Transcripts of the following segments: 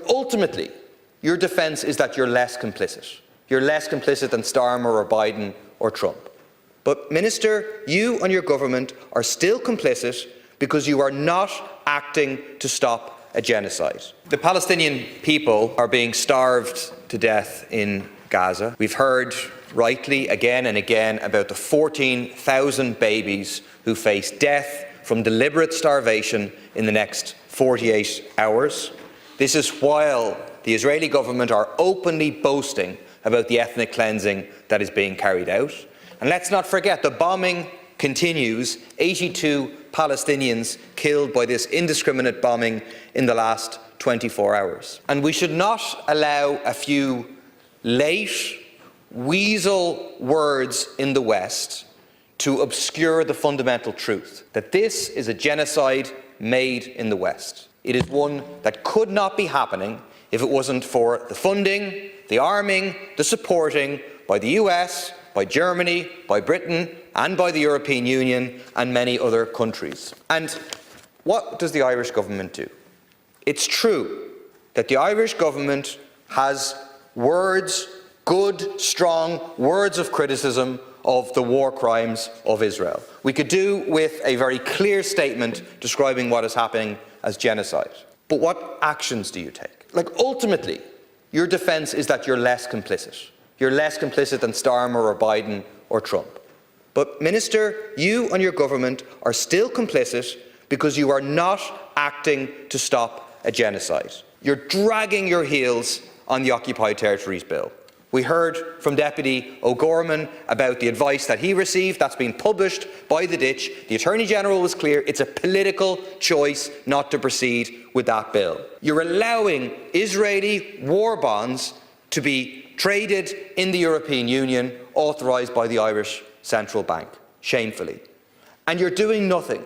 Ultimately, your defence is that you're less complicit. You're less complicit than Starmer or Biden or Trump. But, Minister, you and your government are still complicit because you are not acting to stop a genocide. The Palestinian people are being starved to death in Gaza. We've heard rightly again and again about the 14,000 babies who face death from deliberate starvation in the next 48 hours. This is while the Israeli government are openly boasting about the ethnic cleansing that is being carried out. And let's not forget, the bombing continues. 82 Palestinians killed by this indiscriminate bombing in the last 24 hours. And we should not allow a few late, weasel words in the West to obscure the fundamental truth that this is a genocide made in the West. It is one that could not be happening if it wasn't for the funding, the arming, the supporting by the US, by Germany, by Britain, and by the European Union and many other countries. And what does the Irish government do? It's true that the Irish government has words, good, strong words of criticism of the war crimes of Israel. We could do with a very clear statement describing what is happening as genocide. But what actions do you take? Ultimately, your defence is that you're less complicit. You're less complicit than Starmer or Biden or Trump. But, Minister, you and your government are still complicit because you are not acting to stop a genocide. You're dragging your heels on the Occupied Territories Bill. We heard from Deputy O'Gorman about the advice that he received. That's been published by the Ditch. The Attorney-General was clear. It's a political choice not to proceed with that bill. You're allowing Israeli war bonds to be traded in the European Union, authorised by the Irish Central Bank, shamefully. And you're doing nothing.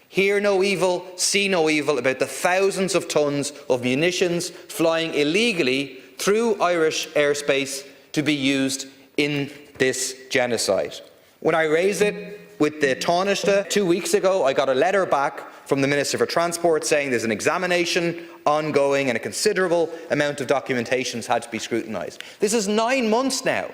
Hear no evil, see no evil about the thousands of tons of munitions flying illegally through Irish airspace to be used in this genocide. When I raised it with the Taoiseach 2 weeks ago, I got a letter back from the Minister for Transport saying there's an examination ongoing and a considerable amount of documentations had to be scrutinised. This is 9 months now.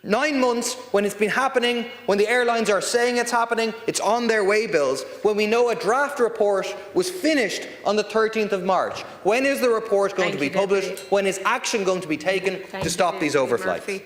9 months when it's been happening, when the airlines are saying it's happening, it's on their way bills, when we know a draft report was finished on the 13th of March. When is the report going to be published? When is action going to be taken to stop these overflights?